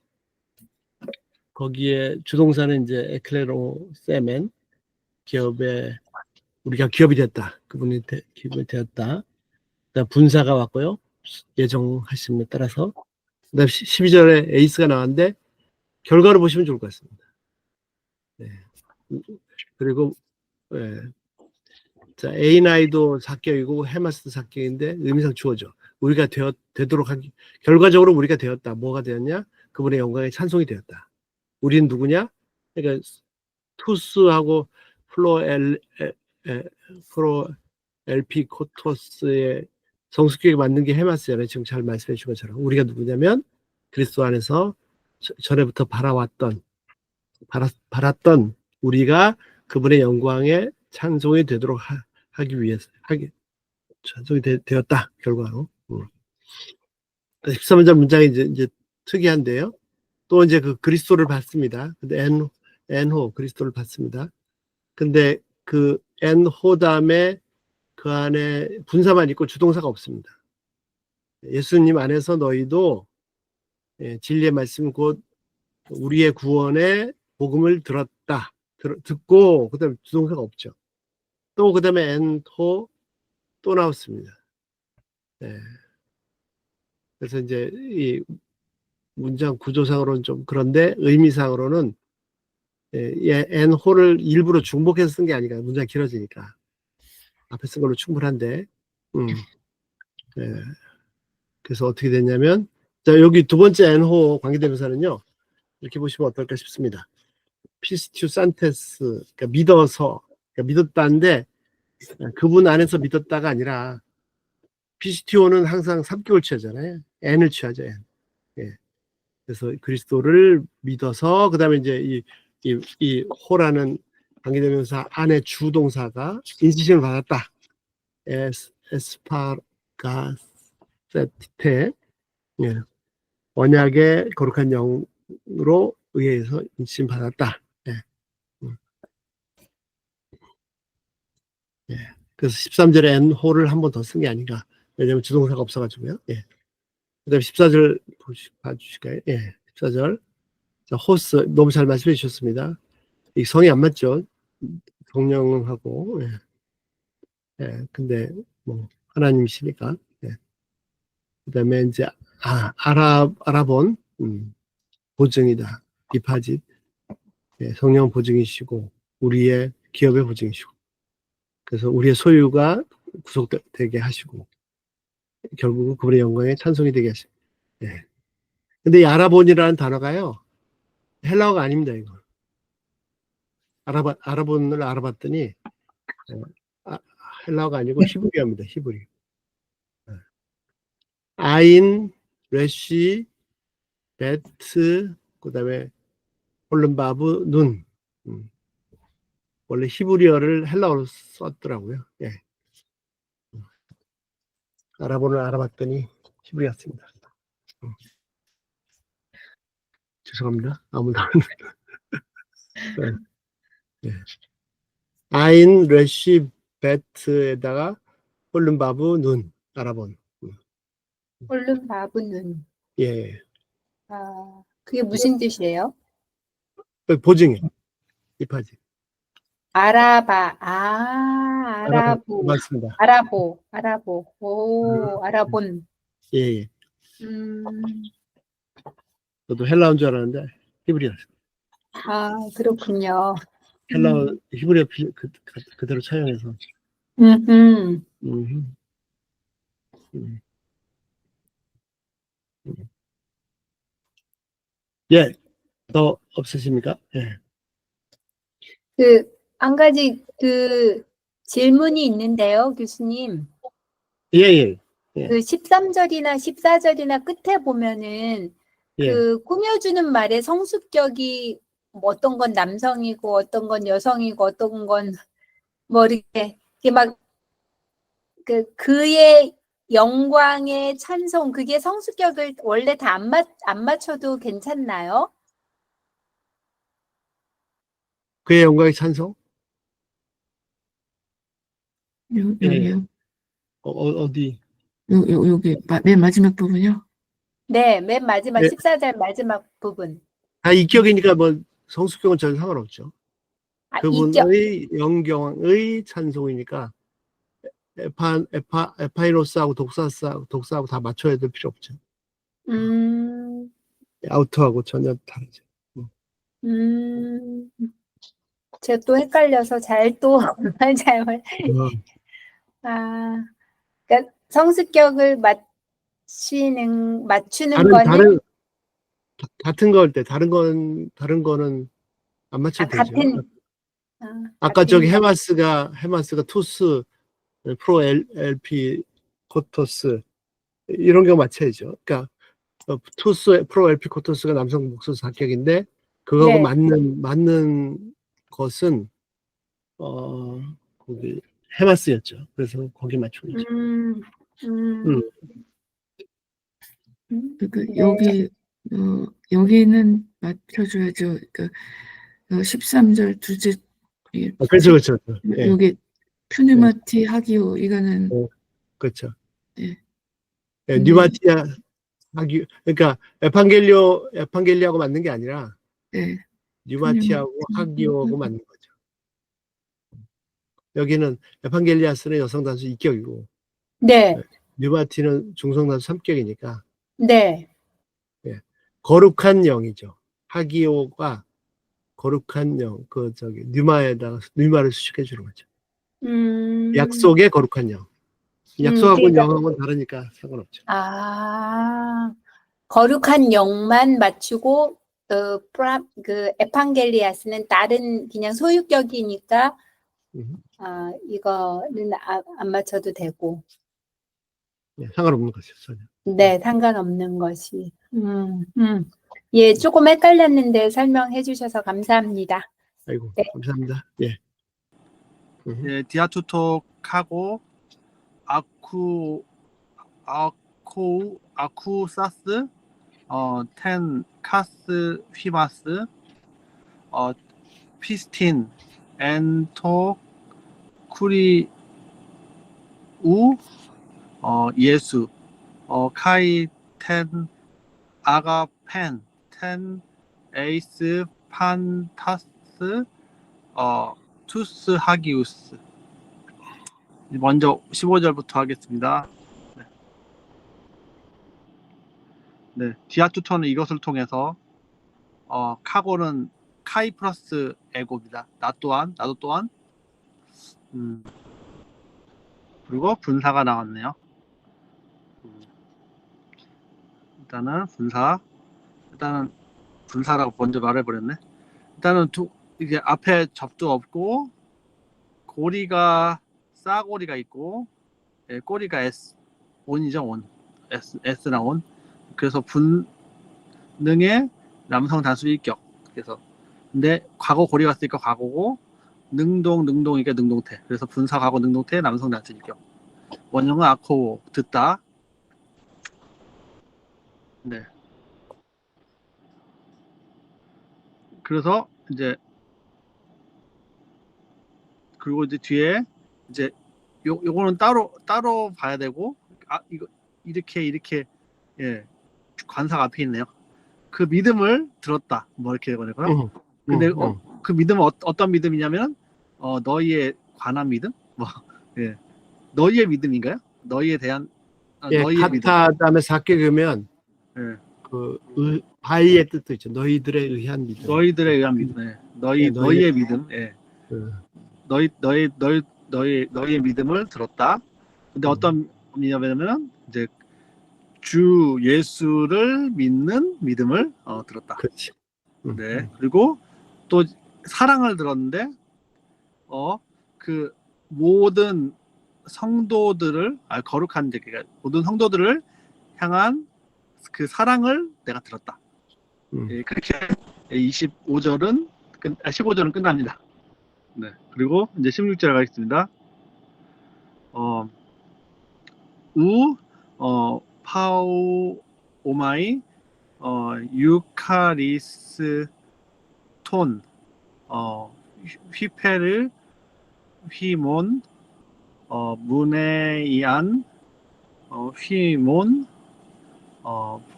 거기에 주동사는 이제 에클레로 세멘, 우리가 기업이 됐다. 그분이 기업이 되었다. 그다음 분사가 왔고요. 예정하심에 따라서. 그다음 12절에 에이스가 나왔는데, 결과를 보시면 좋을 것 같습니다. 네. 그리고, 예. 자, A&I도 4격이고, 헤마스도 4격인데, 의미상 주어져. 우리가 되도록 하기, 결과적으로 우리가 되었다. 뭐가 되었냐? 그분의 영광에 찬송이 되었다. 우리는 누구냐? 그러니까, 투스하고 플로 LP 코토스의 성숙교육에 맞는 게 헤마스잖아요. 지금 잘 말씀해 주신 것처럼. 우리가 누구냐면, 그리스도 안에서 전에부터 바랐던 우리가 그분의 영광에 찬송이 되도록 하기 위해서, 찬송이 되었다, 결과로. 13절 문장이 이제 특이한데요. 또 이제 그 그리스도를 받습니다. 근데 엔호, 그리스도를 받습니다. 근데 그 엔호 다음에 그 안에 분사만 있고 주동사가 없습니다. 예수님 안에서 너희도 진리의 말씀 곧 우리의 구원의 복음을 들었다. 듣고 그다음에 주동사가 없죠. 또 그다음에 엔호 또 나왔습니다. 네. 그래서 이제 문장 구조상으로는 좀 그런데 의미상으로는 N호를 일부러 중복해서 쓴 게 아니라 문장이 길어지니까 앞에 쓴 걸로 충분한데 예. 그래서 어떻게 됐냐면 자 여기 두 번째 N호 관계대명사는요 이렇게 보시면 어떨까 싶습니다. 피스튜 산테스 그러니까 믿어서 그러니까 믿었다는데 그분 안에서 믿었다가 아니라 피스티오는 항상 3개월 취하잖아요. N을 취하죠. N. 예. 그래서 그리스도를 믿어서 그다음에 이제 이 호라는 관계대명사 안에 주동사가 인지심을 받았다. 에스파가세테 예. 언약의 거룩한 영으로 의해서 인지심 받았다. 예. 예. 그래서 13절에 N호를 한 번 더 쓴 게 아닌가. 왜냐하면 주동사가 없어가지고요. 예. 그 다음에 14절 봐주실까요? 예. 14절. 자, 호스. 너무 잘 말씀해 주셨습니다. 이 성이 안 맞죠? 성령하고. 예. 예. 근데, 뭐, 하나님이시니까. 예. 그 다음에 이제, 아랍온, 보증이다. 비파짓. 예. 성령 보증이시고, 우리의 기업의 보증이시고. 그래서 우리의 소유가 구속되게 하시고, 결국은 그분의 영광에 찬송이 되게 하시고. 예. 근데 이 아라본이라는 단어가요, 헬라어가 아닙니다, 이거. 아라본을 알아봤더니, 헬라어가 아니고 히브리어입니다, 히브리. 아인, 레시, 베트, 그 다음에 홀른바브, 눈. 원래 히브리어를 헬라어로 썼더라고요. 예. 아라본을 알아봤더니 히브리 같습니다. 죄송합니다. 아무도 안. 네. 아인, 레시, 베트에다가 홀른바브, 눈. 아라본. 홀른 바브는 예. 그게 무슨 뜻이에요? 보증이. 이파지. 아라부, 맞습니다. 아라보, 오, 아라본. 예, 예. 음, 저도 헬라어인 줄 알았는데 히브리어. 그렇군요. 헬라어 히브리어 그대로 차용해서. 음, 음. 예, 더 없으십니까? 예. 한 가지 질문이 있는데요, 교수님. 예, 예. 예. 13절이나 14절이나 끝에 보면은 예. 꾸며주는 말에 성수격이 뭐 어떤 건 남성이고 어떤 건 여성이고 어떤 건 뭐 이렇게 막 그의 영광의 찬송 그게 성수격을 원래 다 안 맞춰도 괜찮나요? 그의 영광의 찬송? 여기요. 어디? 여기 맨 마지막 부분요. 네, 맨 마지막 예. 14절 마지막 부분. 다 이격이니까 뭐 성수격은 전혀 상관없죠. 이격. 그분의 영광의 찬송이니까 에파이노스하고 독사하고 다 맞춰야 될 필요 없죠. 아우트하고 전혀 다르죠. 제가 또 헷갈려서 잘 그러니까 성수격을 맞추는 거는 같은 거일 때 다른 거는 안 맞춰도 되죠. 아까 저기 헤마스가 투스 프로 LP 코토스 이런 경우 맞춰야죠. 그러니까 투스 프로 LP 코토스가 남성 목소리 합격인데 그거하고 네. 맞는 것은 거기 헤마스였죠. 그래서 거기 맞추고 있죠. 그러니까 여기는 맞춰줘야죠. 그러니까 13절 두째 그렇죠. 예. 여기 푸니마티 하기오 이거는 그렇죠. 예. 예, 뉴마티아 하기 그러니까 에판겔리하고 맞는 게 아니라 네. 뉴마티하고 하기오하고 맞는 거죠. 여기는 에판겔리아스는 여성 단수 2격이고 네. 뉴마티는 중성 단수 3격이니까 네. 예. 거룩한 영이죠. 하기오가 거룩한 영, 뉴마를 수식해 주는 거죠. 약속의 거룩한 영. 약속하고 그러니까, 영하고는 다르니까 상관없죠. 거룩한 영만 맞추고, 그 에판겔리아스는 다른 그냥 소유격이니까, 이거는 안 맞춰도 되고. 예, 상관없는 거죠, 전혀. 네, 상관없는 것이. 예, 조금 헷갈렸는데 설명해 주셔서 감사합니다. 아이고, 네. 감사합니다. 예. 예, 디아투톡하고 아쿠사스, 텐 카스 휘바스, 피스틴, 엔토 쿠리우, 예수, 카이 텐 아가펜, 텐 에이스 판타스, 투스 하기우스. 먼저 15절부터 하겠습니다. 네, 디아투토는 이것을 통해서 카고는 카이 플러스 에고입니다. 나도 또한 그리고 분사가 나왔네요. 일단은 분사라고 먼저 말해버렸네. 일단은 이게 앞에 접도 없고 고리가 싸고리가 있고, 예, 꼬리가 온이죠, 온. S나 온. 그래서 분능의 남성 단수 일격. 그래서 근데 과거 고리가 쓰니까 과거고, 능동이니까 능동태. 그래서 분사 과거 능동태 남성 단수 일격. 원형은 아코 듣다. 네. 그래서 이제 그리고 이제 뒤에 이제 요거는 따로 봐야 되고, 이거 이렇게 예, 관사가 앞에 있네요. 그 믿음을 들었다, 뭐 이렇게 되거든요. 근데 그 믿음은 어떤 믿음이냐면 너희에 관한 믿음, 뭐 예, 너희의 믿음인가요? 너희에 대한 예, 너희의 믿음. 카타 다음에 사케 그러면 예, 바이의 뜻도 있죠. 너희들에 의한 믿음. 너희들에 의한 믿음. 예, 너희의 믿음. 예, 너희의 믿음을 들었다. 근데 어떤 믿음이냐면 이제 주 예수를 믿는 믿음을 들었다. 그렇지. 네. 그리고 또 사랑을 들었는데 그 모든 성도들을 거룩한 그러니까 모든 성도들을 향한 그 사랑을 내가 들었다. 예, 그렇게 15절은 끝납니다. 네. 그리고 이제 16절 가겠습니다. 파우 오마이 유카리스 톤 휘페르 휘몬 무네이안 휘몬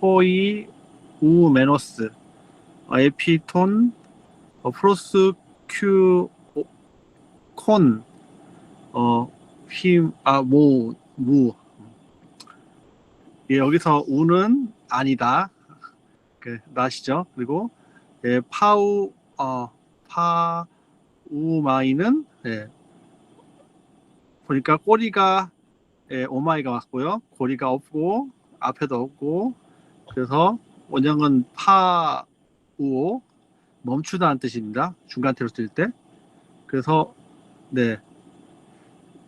포이 우메노스 에피톤 프로스큐 콘 무. 예, 여기서 우는 아니다. 나시죠. 그리고 예, 파우마이는 예, 보니까 꼬리가 오마이가 맞고요. 고리가 없고 앞에도 없고, 그래서 원형은 파우오 멈추다는 뜻입니다. 중간태로 쓸 때. 그래서 네,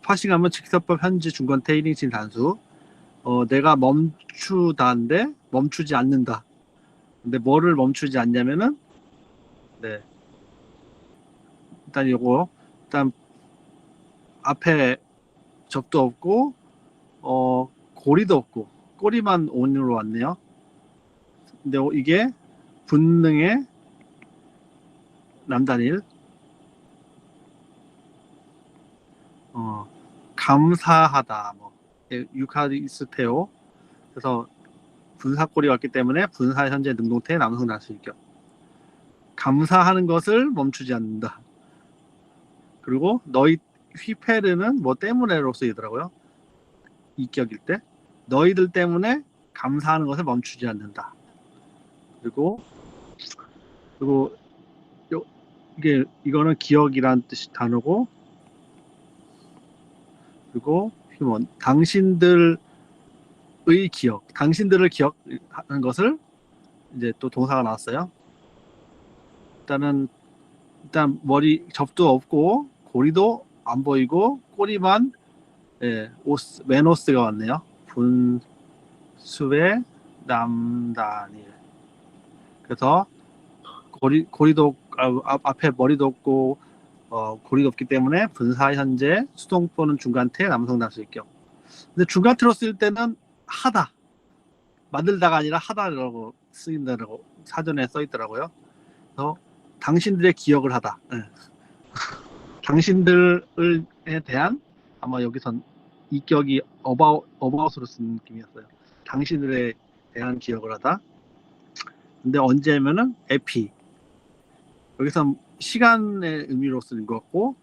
파싱하면 직설법 현지 중간태 1인칭 단수. 내가 멈추다인데 멈추지 않는다. 근데 뭐를 멈추지 않냐면은 네, 일단 앞에 접도 없고 고리도 없고 꼬리만 온으로 왔네요. 근데 이게 분능의 남단일 감사하다, 뭐 유카리스테오. 그래서 분사꼴이 왔기 때문에 분사 현재 능동태 남성 단수 일격. 감사하는 것을 멈추지 않는다. 그리고 너희 휘페르는 뭐 때문에로 쓰이더라고요. 이격일 때 너희들 때문에 감사하는 것을 멈추지 않는다. 그리고 이거는 기억이란 뜻이 단어고, 그리고 휴먼, 당신들의 기억, 당신들을 기억하는 것을 이제 또 동사가 나왔어요. 일단 접도 없고 고리도 안 보이고 꼬리만, 메노스가 왔네요. 분수의 남다니. 그래서 고리도 앞에 머리도 없고 고리도 없기 때문에 분사 현재 수동 또는 중간태 남성 단수인격. 근데 중간태로 쓸 때는 하다, 만들다가 아니라 하다라고 쓰인다고 사전에 써 있더라고요. 그래서 당신들의 기억을 하다. 당신들에 대한, 아마 여기선 이격이 어바웃으로 쓴 느낌이었어요. 당신들에 대한 기억을 하다. 근데 언제면은 에피. 여기서 시간의 의미로 쓰는 것 같고,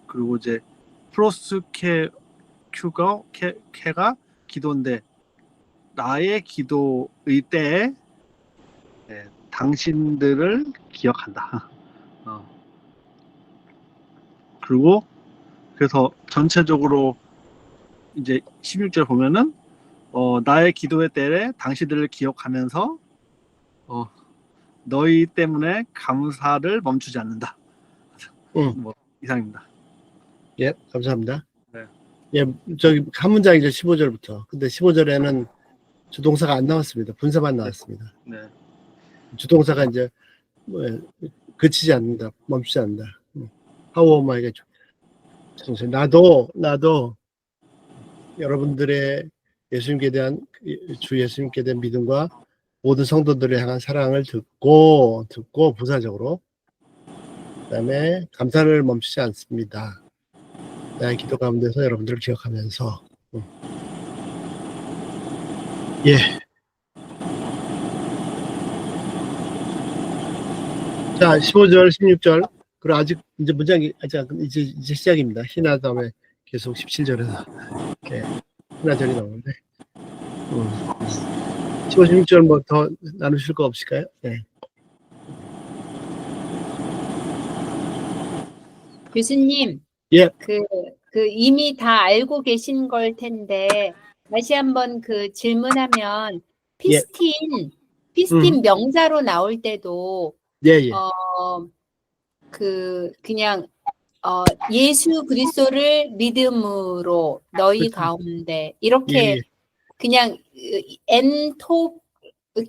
그리고 이제 프로스케가 기도인데, 나의 기도의 때에 당신들을 기억한다. 그리고 그래서 전체적으로 이제 16절 보면은 나의 기도의 때에 당신들을 기억하면서 너희 때문에 감사를 멈추지 않는다. 뭐 이상입니다. 예, 감사합니다. 네. 예, 저기 한 문장이죠. 15절부터. 근데 15절에는 주동사가 안 나왔습니다. 분사만 나왔습니다. 네. 주동사가 이제 그치지 않는다, 멈추지 않는다. 하오마이가 나도 여러분들의 예수님께 대한, 주 예수님께 대한 믿음과 모든 성도들을 향한 사랑을 듣고 부사적으로, 그다음에 감사를 멈추지 않습니다. 나의 기도 가운데서 여러분들을 기억하면서. 예. 자, 15절, 16절. 그리고 아직 이제 문장이 이제 시작입니다. 희나 다음에 계속 17절에서 이렇게 희나절이 나오는데, 15, 16절 뭐 더 나누실 거 없을까요? 네. 교수님, 예. 그 이미 다 알고 계신 걸 텐데 다시 한번 그 질문하면 피스틴 명사로 나올 때도 예. 그냥 예수 그리스도를 믿음으로 너희 그렇죠. 가운데 이렇게 예. 그냥 엔토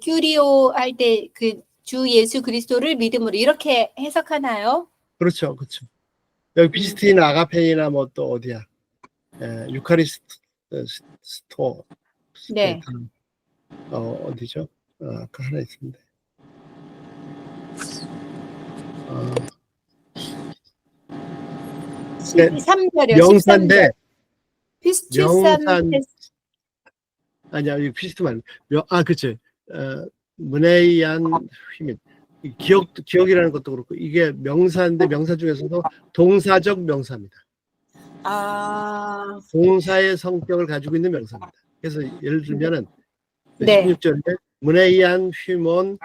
큐리오 할 때 그 주 예수 그리스도를 믿음으로 이렇게 해석하나요? 그렇죠. 여기 피스틴, 아가페이나 뭐 또 어디야? 유카리스토. 네. 어디죠? 아까 하나 있습니다. 13절이요. 명사인데, 피스투산 아니야, 이 피스트 말고, 그치. 문에이안 휘민. 기억이라는 것도 그렇고, 이게 명사인데, 명사 중에서도 동사적 명사입니다. 동사의 성격을 가지고 있는 명사입니다. 그래서 예를 들면은, 네. 16절에 문에이안 휘몬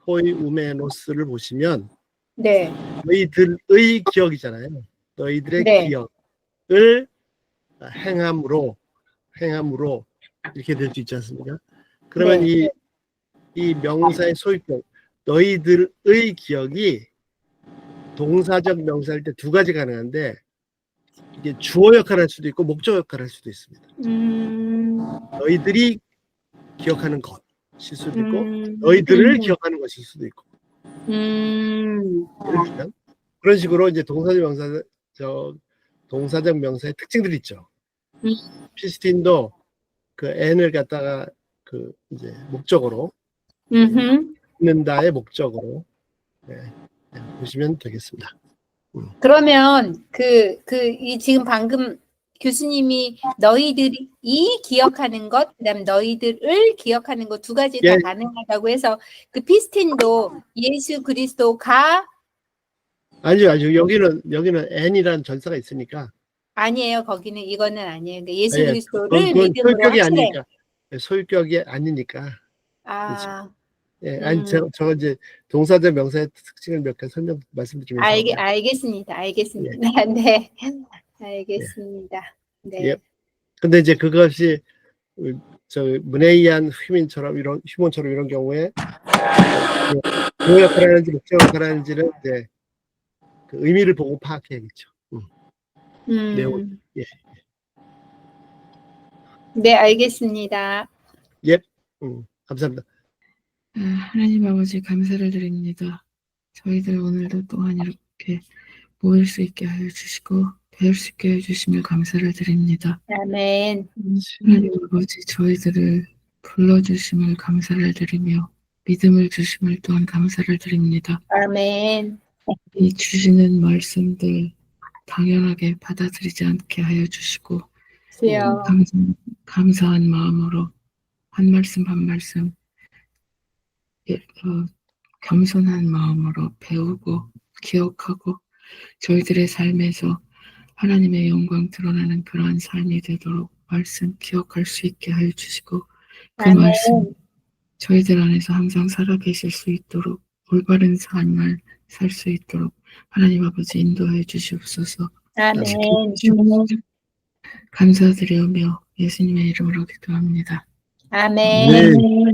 호이 우메노스를 보시면, 네. 너희들의 기억이잖아요. 너희들의 네. 기억을 행함으로 이렇게 될 수 있지 않습니까? 그러면 네. 이 명사의 소유격, 너희들의 기억이 동사적 명사일 때 두 가지 가능한데, 이게 주어 역할을 할 수도 있고 목적 역할을 할 수도 있습니다. 너희들이 기억하는 것일 수도 있고, 너희들을 기억하는 것일 수도 있고. 예를 들면 그런 식으로 이제 동사적 명사의 특징들이 있죠. 피스틴도 그 n을 갖다가 그 이제 목적으로 있는다의 목적으로 보시면 되겠습니다. 그러면 이 지금 방금 교수님이 너희들이 기억하는 것, 그다음 너희들을 기억하는 것 두 가지 다 가능하다고 해서 그 피스틴도 예수 그리스도가 아니요. 여기는 n이라는 전사가 있으니까. 아니에요. 이거는 아니에요. 그러니까 예수 예, 그리스도를 그건 믿음으로 소유격이 확실해. 아니니까. 소유격이 아니니까. 아, 예, 아니, 저거 이제 동사자 명사의 특징을 몇 개 말씀드리면서. 알겠습니다. 네. 알겠습니다. 네. 예. 근데 이제 그것이 저 문해이한 휴먼처럼 이런 경우에 무슨 역할을 하는지 목적 역할을 하는지는 이제 그 의미를 보고 파악해야겠죠. 내용. 예. 네, 알겠습니다. 감사합니다. 하나님 아버지 감사를 드립니다. 저희들 오늘도 또한 이렇게 모일 수 있게 하여 주시고 배울 수 있게 해주시며 감사를 드립니다. 아멘. 하나님 아버지 저희들을 불러주심을 감사를 드리며 믿음을 주심을 또한 감사를 드립니다. 아멘. 이 주시는 말씀들 당연하게 받아들이지 않게 하여 주시고 주여. 감사한 마음으로 한 말씀 한 말씀 겸손한 마음으로 배우고 기억하고 저희들의 삶에서 하나님의 영광 드러나는 그러한 삶이 되도록 말씀 기억할 수 있게 하여 주시고 그 아멘. 말씀 저희들 안에서 항상 살아계실 수 있도록 올바른 삶을 살 수 있도록 하나님 아버지 인도해 주시옵소서. 아멘. 감사드리며 예수님의 이름으로 기도합니다. 아멘. 네.